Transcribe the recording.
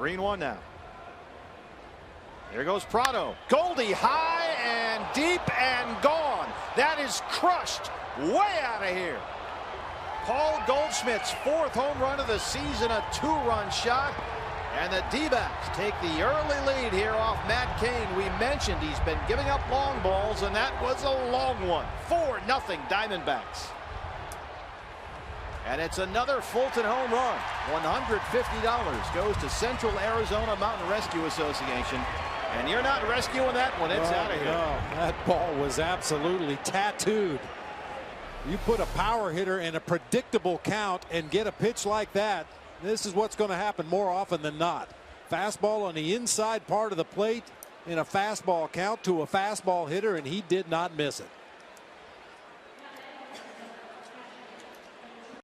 3-1 now. Here goes Prado. Goldie high and deep and gone. That is crushed way out of here. Paul Goldschmidt's 4th home run of the season, a 2-run shot. And the D-backs take the early lead here off Matt Cain. We mentioned he's been giving up long balls, and that was a long one. 4-0 Diamondbacks. And it's another Fulton home run. $150 goes to Central Arizona Mountain Rescue Association. And you're not rescuing that one. It's out of here. No, that ball was absolutely tattooed. You put a power hitter in a predictable count and get a pitch like that. This is what's going to happen more often than not. Fastball on the inside part of the plate in a fastball count to a fastball hitter, and he did not miss it.